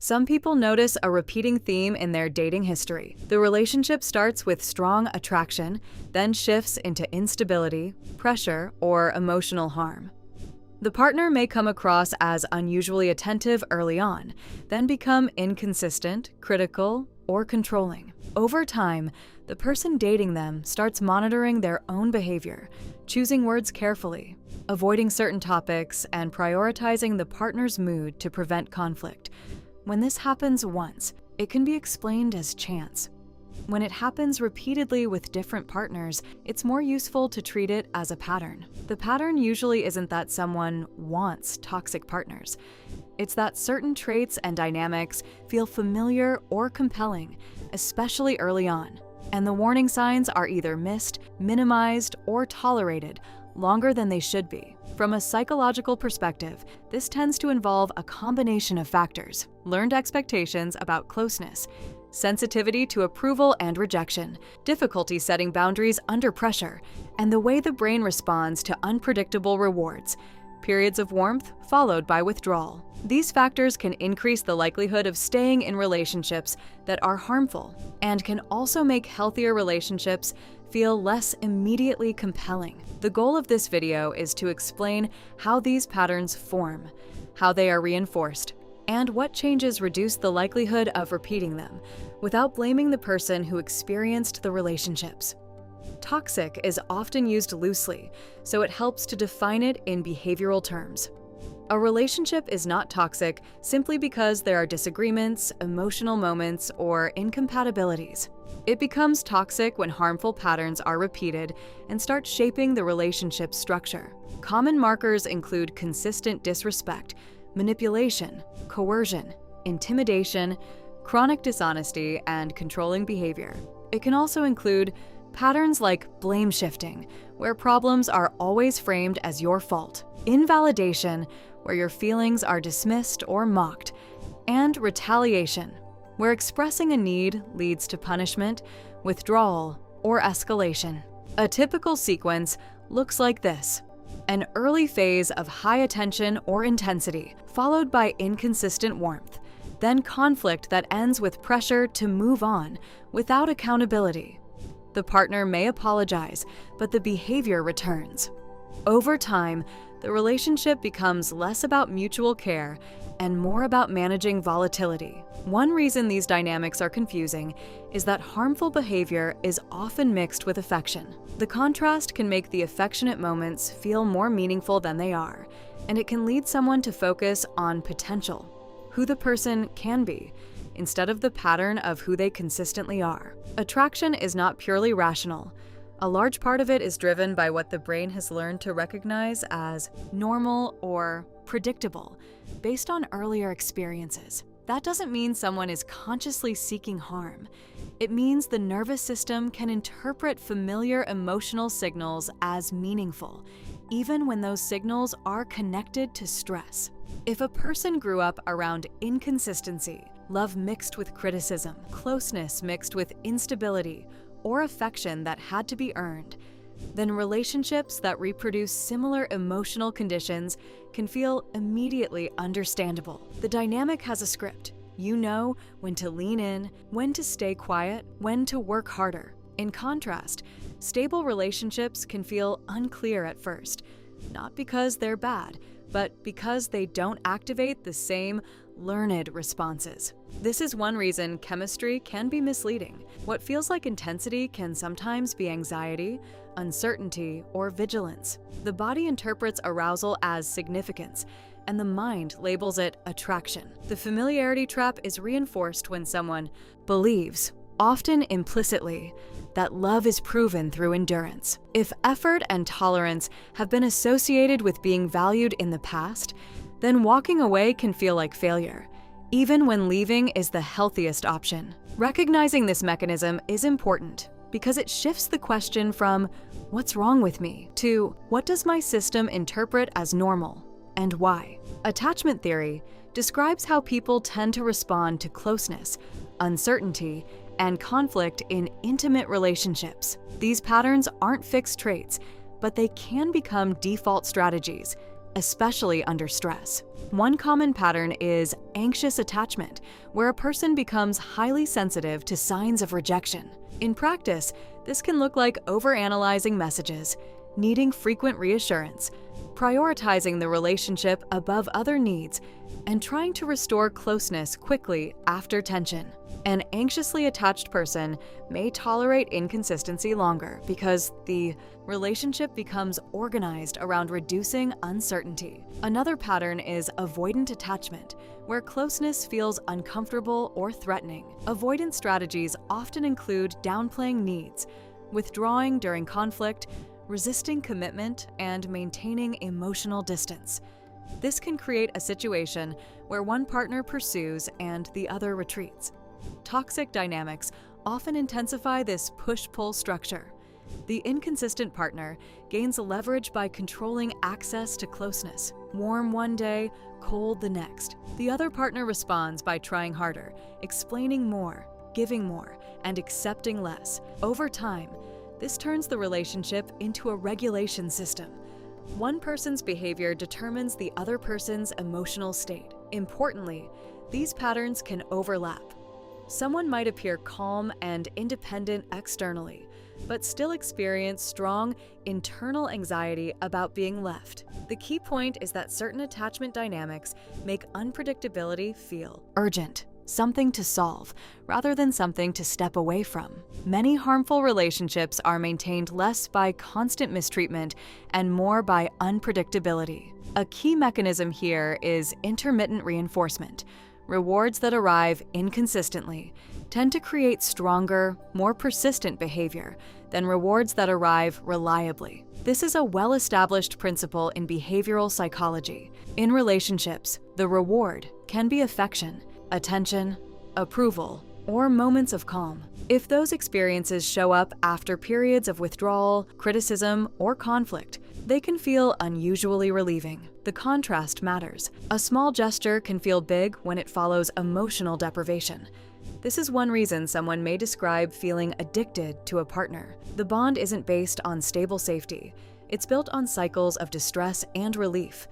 Some people notice a repeating theme in their dating history. The relationship starts with strong attraction, then shifts into instability, pressure, or emotional harm. The partner may come across as unusually attentive early on, then become inconsistent, critical, or controlling. Over time, the person dating them starts monitoring their own behavior, choosing words carefully, avoiding certain topics, and prioritizing the partner's mood to prevent conflict. When this happens once, it can be explained as chance. When it happens repeatedly with different partners, it's more useful to treat it as a pattern. The pattern usually isn't that someone wants toxic partners. It's that certain traits and dynamics feel familiar or compelling, especially early on, and the warning signs are either missed, minimized, or tolerated longer than they should be. From a psychological perspective, this tends to involve a combination of factors: learned expectations about closeness, sensitivity to approval and rejection, difficulty setting boundaries under pressure, and the way the brain responds to unpredictable rewards, periods of warmth followed by withdrawal. These factors can increase the likelihood of staying in relationships that are harmful and can also make healthier relationships feel less immediately compelling. The goal of this video is to explain how these patterns form, how they are reinforced, and what changes reduce the likelihood of repeating them without blaming the person who experienced the relationships. Toxic is often used loosely, so it helps to define it in behavioral terms. A relationship is not toxic simply because there are disagreements, emotional moments, or incompatibilities. It becomes toxic when harmful patterns are repeated and start shaping the relationship's structure. Common markers include consistent disrespect, manipulation, coercion, intimidation, chronic dishonesty, and controlling behavior. It can also include patterns like blame shifting, where problems are always framed as your fault, invalidation, where your feelings are dismissed or mocked, and retaliation, where expressing a need leads to punishment, withdrawal, or escalation. A typical sequence looks like this: an early phase of high attention or intensity, followed by inconsistent warmth, then conflict that ends with pressure to move on without accountability. The partner may apologize, but the behavior returns. Over time, the relationship becomes less about mutual care and more about managing volatility. One reason these dynamics are confusing is that harmful behavior is often mixed with affection. The contrast can make the affectionate moments feel more meaningful than they are, and it can lead someone to focus on potential, who the person can be, instead of the pattern of who they consistently are. Attraction is not purely rational. A large part of it is driven by what the brain has learned to recognize as normal or predictable, based on earlier experiences. That doesn't mean someone is consciously seeking harm. It means the nervous system can interpret familiar emotional signals as meaningful, even when those signals are connected to stress. If a person grew up around inconsistency, love mixed with criticism, closeness mixed with instability, or affection that had to be earned, then relationships that reproduce similar emotional conditions can feel immediately understandable. The dynamic has a script. You know when to lean in, when to stay quiet, when to work harder. In contrast, stable relationships can feel unclear at first, not because they're bad, but because they don't activate the same learned responses. This is one reason chemistry can be misleading. What feels like intensity can sometimes be anxiety, uncertainty, or vigilance. The body interprets arousal as significance, and the mind labels it attraction. The familiarity trap is reinforced when someone believes, often implicitly, that love is proven through endurance. If effort and tolerance have been associated with being valued in the past, then walking away can feel like failure, even when leaving is the healthiest option. Recognizing this mechanism is important because it shifts the question from "what's wrong with me?" to "what does my system interpret as normal, and why?" Attachment theory describes how people tend to respond to closeness, uncertainty, and conflict in intimate relationships. These patterns aren't fixed traits, but they can become default strategies, especially under stress. One common pattern is anxious attachment, where a person becomes highly sensitive to signs of rejection. In practice, this can look like overanalyzing messages, needing frequent reassurance, prioritizing the relationship above other needs, and trying to restore closeness quickly after tension. An anxiously attached person may tolerate inconsistency longer because the relationship becomes organized around reducing uncertainty. Another pattern is avoidant attachment, where closeness feels uncomfortable or threatening. Avoidance strategies often include downplaying needs, withdrawing during conflict, resisting commitment, and maintaining emotional distance. This can create a situation where one partner pursues and the other retreats. Toxic dynamics often intensify this push-pull structure. The inconsistent partner gains leverage by controlling access to closeness. Warm one day, cold the next. The other partner responds by trying harder, explaining more, giving more, and accepting less. Over time, this turns the relationship into a regulation system. One person's behavior determines the other person's emotional state. Importantly, these patterns can overlap. Someone might appear calm and independent externally, but still experience strong internal anxiety about being left. The key point is that certain attachment dynamics make unpredictability feel urgent, something to solve, rather than something to step away from. Many harmful relationships are maintained less by constant mistreatment and more by unpredictability. A key mechanism here is intermittent reinforcement. Rewards that arrive inconsistently tend to create stronger, more persistent behavior than rewards that arrive reliably. This is a well-established principle in behavioral psychology. In relationships, the reward can be affection, attention, approval, or moments of calm. If those experiences show up after periods of withdrawal, criticism, or conflict, they can feel unusually relieving. The contrast matters. A small gesture can feel big when it follows emotional deprivation. This is one reason someone may describe feeling addicted to a partner. The bond isn't based on stable safety. It's built on cycles of distress and relief.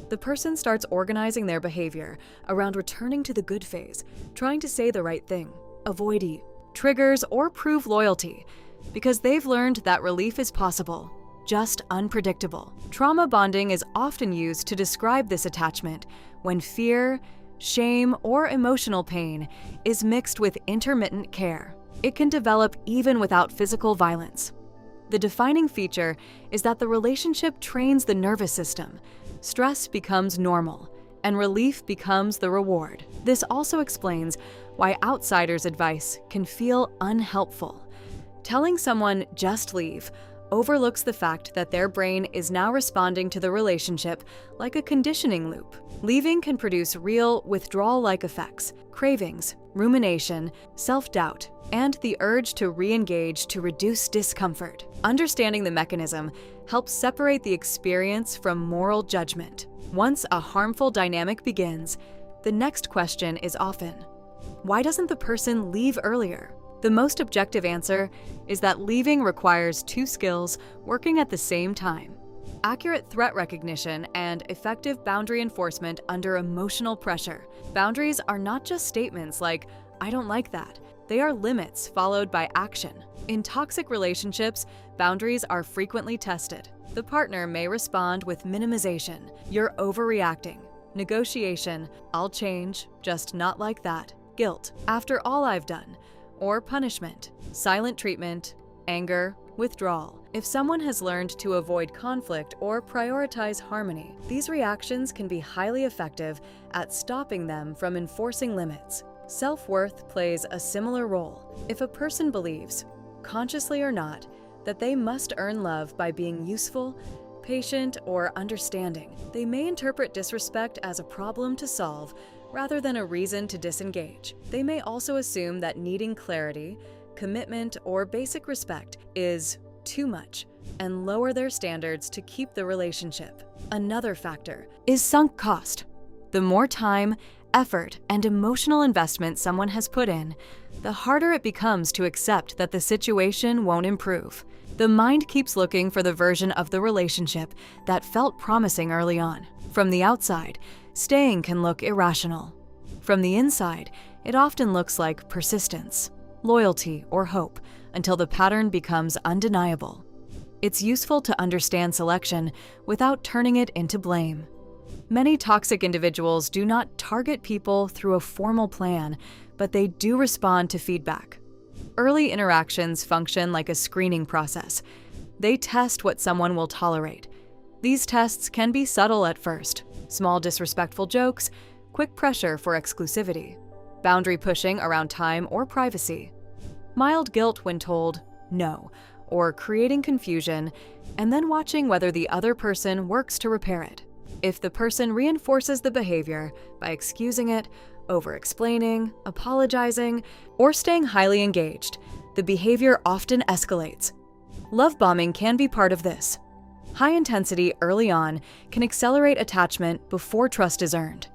The person starts organizing their behavior around returning to the good phase, trying to say the right thing, avoid triggers, or prove loyalty, because they've learned that relief is possible, just unpredictable. Trauma bonding is often used to describe this attachment when fear, shame, or emotional pain is mixed with intermittent care. It can develop even without physical violence. The defining feature is that the relationship trains the nervous system. Stress becomes normal, and relief becomes the reward. This also explains why outsiders' advice can feel unhelpful. Telling someone just leave overlooks the fact that their brain is now responding to the relationship like a conditioning loop. Leaving can produce real withdrawal-like effects, cravings, rumination, self-doubt, and the urge to re-engage to reduce discomfort. Understanding the mechanism helps separate the experience from moral judgment. Once a harmful dynamic begins, the next question is often, why doesn't the person leave earlier? The most objective answer is that leaving requires two skills working at the same time: accurate threat recognition and effective boundary enforcement under emotional pressure. Boundaries are not just statements like, "I don't like that." They are limits followed by action. In toxic relationships, boundaries are frequently tested. The partner may respond with minimization, "You're overreacting," negotiation, "I'll change, just not like that," guilt, "After all I've done," or punishment, silent treatment, anger, withdrawal. If someone has learned to avoid conflict or prioritize harmony, these reactions can be highly effective at stopping them from enforcing limits. Self-worth plays a similar role. If a person believes, consciously or not, that they must earn love by being useful, patient, or understanding, they may interpret disrespect as a problem to solve rather than a reason to disengage. They may also assume that needing clarity, commitment, or basic respect is too much and lower their standards to keep the relationship. Another factor is sunk cost. The more time, effort, and emotional investment someone has put in, the harder it becomes to accept that the situation won't improve. The mind keeps looking for the version of the relationship that felt promising early on. From the outside, staying can look irrational. From the inside, it often looks like persistence, loyalty, or hope until the pattern becomes undeniable. It's useful to understand selection without turning it into blame. Many toxic individuals do not target people through a formal plan, but they do respond to feedback. Early interactions function like a screening process. They test what someone will tolerate. These tests can be subtle at first: small disrespectful jokes, quick pressure for exclusivity, boundary pushing around time or privacy, mild guilt when told no, or creating confusion, and then watching whether the other person works to repair it. If the person reinforces the behavior by excusing it, over-explaining, apologizing, or staying highly engaged, the behavior often escalates. Love bombing can be part of this. High intensity early on can accelerate attachment before trust is earned.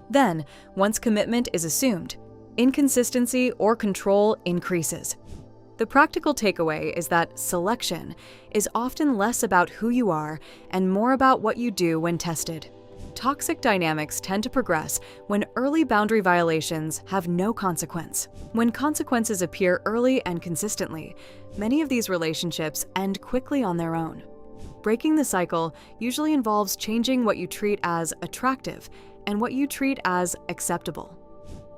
Then, once commitment is assumed, inconsistency or control increases. The practical takeaway is that selection is often less about who you are and more about what you do when tested. Toxic dynamics tend to progress when early boundary violations have no consequence. When consequences appear early and consistently, many of these relationships end quickly on their own. Breaking the cycle usually involves changing what you treat as attractive and what you treat as acceptable.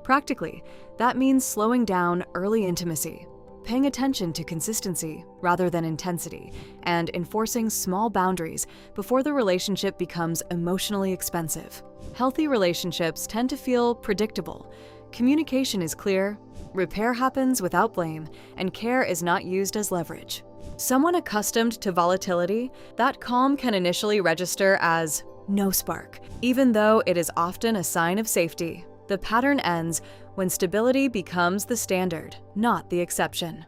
Practically, that means slowing down early intimacy, paying attention to consistency rather than intensity, and enforcing small boundaries before the relationship becomes emotionally expensive. Healthy relationships tend to feel predictable. Communication is clear, repair happens without blame, and care is not used as leverage. Someone accustomed to volatility, that calm can initially register as no spark, even though it is often a sign of safety. The pattern ends when stability becomes the standard, not the exception.